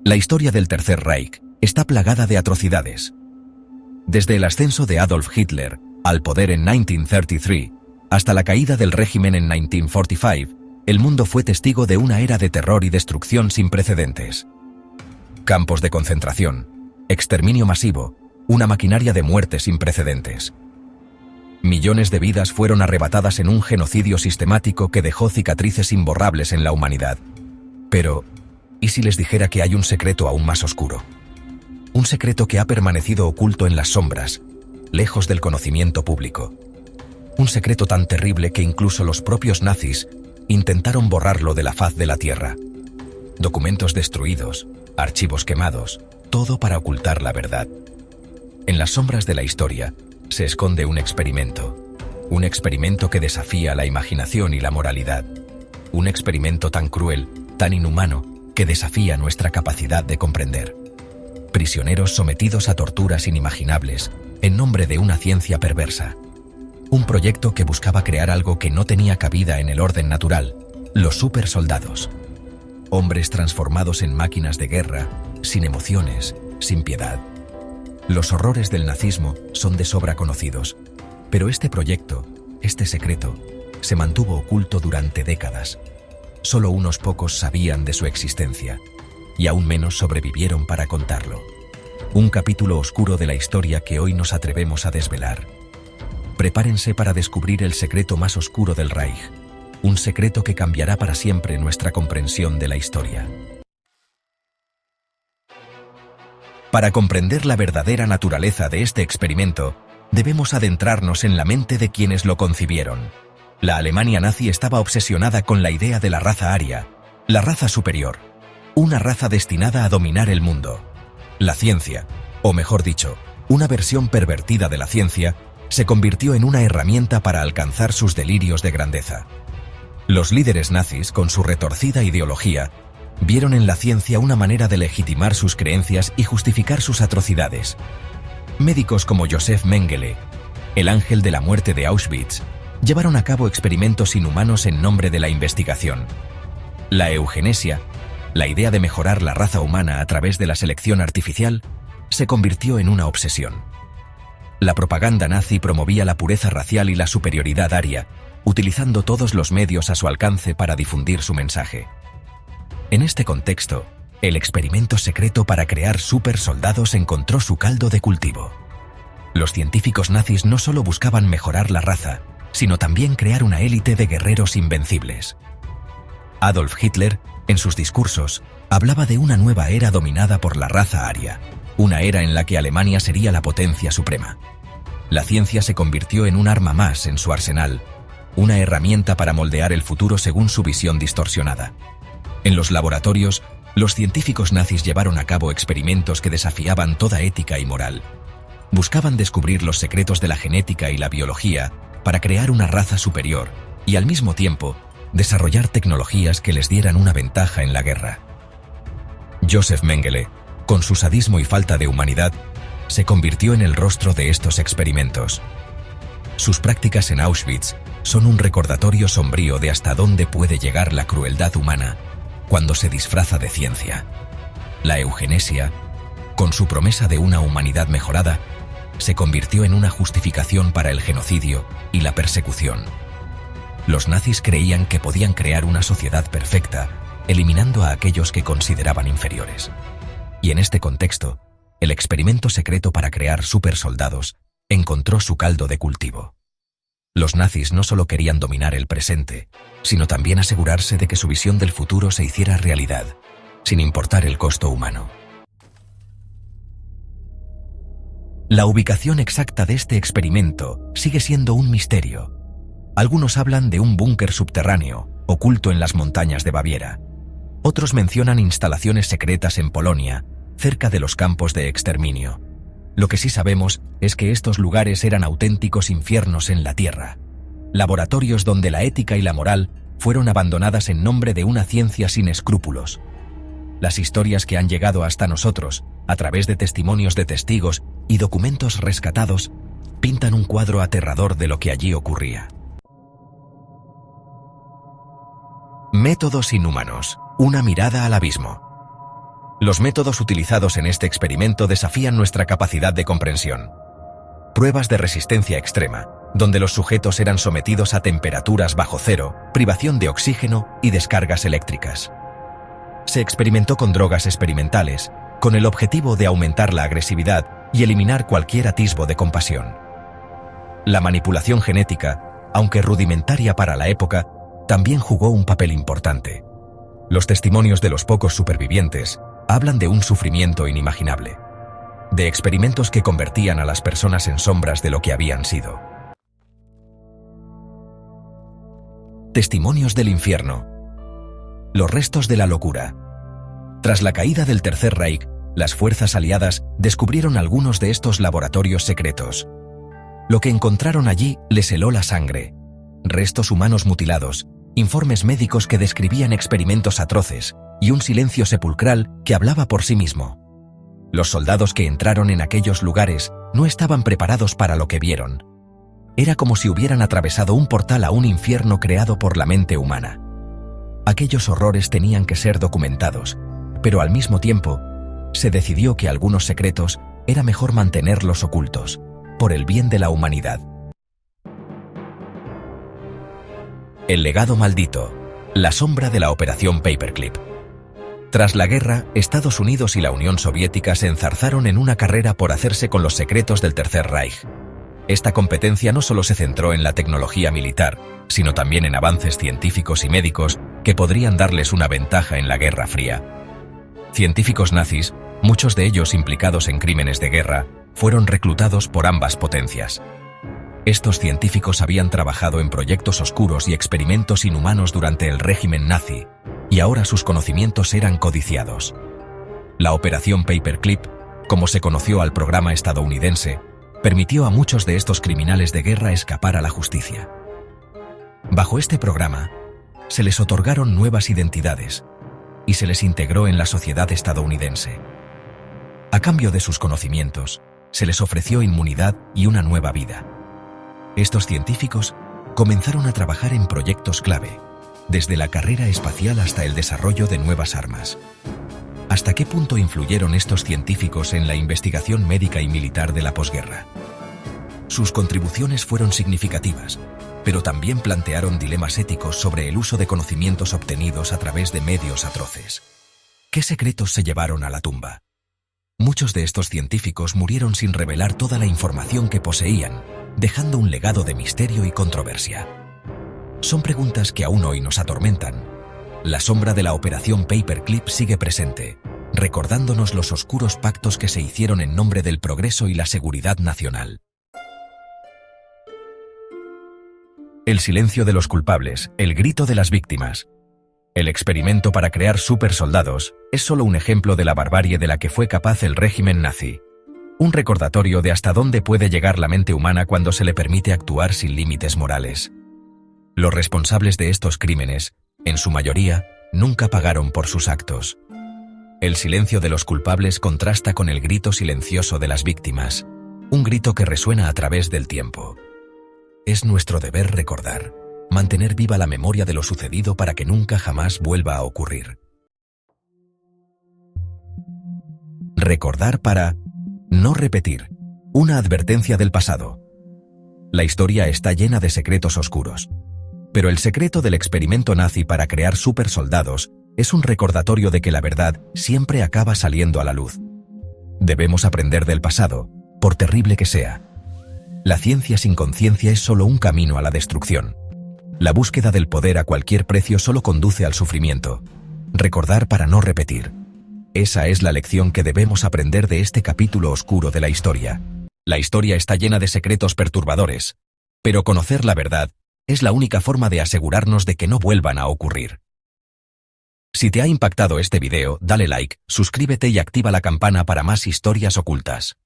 La historia del Tercer Reich está plagada de atrocidades. Desde el ascenso de Adolf Hitler al poder en 1933 hasta la caída del régimen en 1945, el mundo fue testigo de una era de terror y destrucción sin precedentes. Campos de concentración, exterminio masivo, una maquinaria de muerte sin precedentes. Millones de vidas fueron arrebatadas en un genocidio sistemático que dejó cicatrices imborrables en la humanidad. Pero, ¿y si les dijera que hay un secreto aún más oscuro? Un secreto que ha permanecido oculto en las sombras, lejos del conocimiento público. Un secreto tan terrible que incluso los propios nazis intentaron borrarlo de la faz de la tierra. Documentos destruidos, archivos quemados, todo para ocultar la verdad. En las sombras de la historia se esconde un experimento que desafía la imaginación y la moralidad. Un experimento tan cruel, tan inhumano, que desafía nuestra capacidad de comprender. Prisioneros sometidos a torturas inimaginables en nombre de una ciencia perversa. Un proyecto que buscaba crear algo que no tenía cabida en el orden natural, los supersoldados. Hombres transformados en máquinas de guerra, sin emociones, sin piedad. Los horrores del nazismo son de sobra conocidos, pero este proyecto, este secreto, se mantuvo oculto durante décadas. Solo unos pocos sabían de su existencia, y aún menos sobrevivieron para contarlo. Un capítulo oscuro de la historia que hoy nos atrevemos a desvelar. Prepárense para descubrir el secreto más oscuro del Reich, un secreto que cambiará para siempre nuestra comprensión de la historia. Para comprender la verdadera naturaleza de este experimento, debemos adentrarnos en la mente de quienes lo concibieron. La Alemania nazi estaba obsesionada con la idea de la raza aria, la raza superior, una raza destinada a dominar el mundo. La ciencia, o mejor dicho, una versión pervertida de la ciencia, se convirtió en una herramienta para alcanzar sus delirios de grandeza. Los líderes nazis, con su retorcida ideología, vieron en la ciencia una manera de legitimar sus creencias y justificar sus atrocidades. Médicos como Joseph Mengele, el ángel de la muerte de Auschwitz, llevaron a cabo experimentos inhumanos en nombre de la investigación. La eugenesia, la idea de mejorar la raza humana a través de la selección artificial, se convirtió en una obsesión. La propaganda nazi promovía la pureza racial y la superioridad aria, utilizando todos los medios a su alcance para difundir su mensaje. En este contexto, el experimento secreto para crear supersoldados encontró su caldo de cultivo. Los científicos nazis no solo buscaban mejorar la raza, sino también crear una élite de guerreros invencibles. Adolf Hitler, en sus discursos, hablaba de una nueva era dominada por la raza aria, una era en la que Alemania sería la potencia suprema. La ciencia se convirtió en un arma más en su arsenal, una herramienta para moldear el futuro según su visión distorsionada. En los laboratorios, los científicos nazis llevaron a cabo experimentos que desafiaban toda ética y moral. Buscaban descubrir los secretos de la genética y la biología para crear una raza superior y, al mismo tiempo, desarrollar tecnologías que les dieran una ventaja en la guerra. Joseph Mengele, con su sadismo y falta de humanidad, se convirtió en el rostro de estos experimentos. Sus prácticas en Auschwitz son un recordatorio sombrío de hasta dónde puede llegar la crueldad humana cuando se disfraza de ciencia. La eugenesia, con su promesa de una humanidad mejorada, se convirtió en una justificación para el genocidio y la persecución. Los nazis creían que podían crear una sociedad perfecta, eliminando a aquellos que consideraban inferiores. Y en este contexto, el experimento secreto para crear supersoldados encontró su caldo de cultivo. Los nazis no solo querían dominar el presente, sino también asegurarse de que su visión del futuro se hiciera realidad, sin importar el costo humano. La ubicación exacta de este experimento sigue siendo un misterio. Algunos hablan de un búnker subterráneo, oculto en las montañas de Baviera. Otros mencionan instalaciones secretas en Polonia, cerca de los campos de exterminio. Lo que sí sabemos es que estos lugares eran auténticos infiernos en la tierra, laboratorios donde la ética y la moral fueron abandonadas en nombre de una ciencia sin escrúpulos. Las historias que han llegado hasta nosotros, a través de testimonios de testigos y documentos rescatados, pintan un cuadro aterrador de lo que allí ocurría. Métodos inhumanos, una mirada al abismo. Los métodos utilizados en este experimento desafían nuestra capacidad de comprensión. Pruebas de resistencia extrema, donde los sujetos eran sometidos a temperaturas bajo cero, privación de oxígeno y descargas eléctricas. Se experimentó con drogas experimentales, con el objetivo de aumentar la agresividad y eliminar cualquier atisbo de compasión. La manipulación genética, aunque rudimentaria para la época, también jugó un papel importante. Los testimonios de los pocos supervivientes hablan de un sufrimiento inimaginable, de experimentos que convertían a las personas en sombras de lo que habían sido. Testimonios del infierno. Los restos de la locura. Tras la caída del Tercer Reich, las fuerzas aliadas descubrieron algunos de estos laboratorios secretos. Lo que encontraron allí les heló la sangre. Restos humanos mutilados, informes médicos que describían experimentos atroces y un silencio sepulcral que hablaba por sí mismo. Los soldados que entraron en aquellos lugares no estaban preparados para lo que vieron. Era como si hubieran atravesado un portal a un infierno creado por la mente humana. Aquellos horrores tenían que ser documentados, pero al mismo tiempo, se decidió que algunos secretos era mejor mantenerlos ocultos, por el bien de la humanidad. El legado maldito, la sombra de la Operación Paperclip. Tras la guerra, Estados Unidos y la Unión Soviética se enzarzaron en una carrera por hacerse con los secretos del Tercer Reich. Esta competencia no solo se centró en la tecnología militar, sino también en avances científicos y médicos que podrían darles una ventaja en la Guerra Fría. Científicos nazis, muchos de ellos implicados en crímenes de guerra, fueron reclutados por ambas potencias. Estos científicos habían trabajado en proyectos oscuros y experimentos inhumanos durante el régimen nazi, y ahora sus conocimientos eran codiciados. La Operación Paperclip, como se conoció al programa estadounidense, permitió a muchos de estos criminales de guerra escapar a la justicia. Bajo este programa, se les otorgaron nuevas identidades y se les integró en la sociedad estadounidense. A cambio de sus conocimientos, se les ofreció inmunidad y una nueva vida. Estos científicos comenzaron a trabajar en proyectos clave, desde la carrera espacial hasta el desarrollo de nuevas armas. ¿Hasta qué punto influyeron estos científicos en la investigación médica y militar de la posguerra? Sus contribuciones fueron significativas, pero también plantearon dilemas éticos sobre el uso de conocimientos obtenidos a través de medios atroces. ¿Qué secretos se llevaron a la tumba? Muchos de estos científicos murieron sin revelar toda la información que poseían, dejando un legado de misterio y controversia. Son preguntas que aún hoy nos atormentan. La sombra de la Operación Paperclip sigue presente, recordándonos los oscuros pactos que se hicieron en nombre del progreso y la seguridad nacional. El silencio de los culpables, el grito de las víctimas. El experimento para crear supersoldados es solo un ejemplo de la barbarie de la que fue capaz el régimen nazi. Un recordatorio de hasta dónde puede llegar la mente humana cuando se le permite actuar sin límites morales. Los responsables de estos crímenes, en su mayoría, nunca pagaron por sus actos. El silencio de los culpables contrasta con el grito silencioso de las víctimas, un grito que resuena a través del tiempo. Es nuestro deber recordar, mantener viva la memoria de lo sucedido para que nunca jamás vuelva a ocurrir. Recordar para no repetir. Una advertencia del pasado. La historia está llena de secretos oscuros. Pero el secreto del experimento nazi para crear supersoldados es un recordatorio de que la verdad siempre acaba saliendo a la luz. Debemos aprender del pasado, por terrible que sea. La ciencia sin conciencia es solo un camino a la destrucción. La búsqueda del poder a cualquier precio solo conduce al sufrimiento. Recordar para no repetir. Esa es la lección que debemos aprender de este capítulo oscuro de la historia. La historia está llena de secretos perturbadores, pero conocer la verdad es la única forma de asegurarnos de que no vuelvan a ocurrir. Si te ha impactado este video, dale like, suscríbete y activa la campana para más historias ocultas.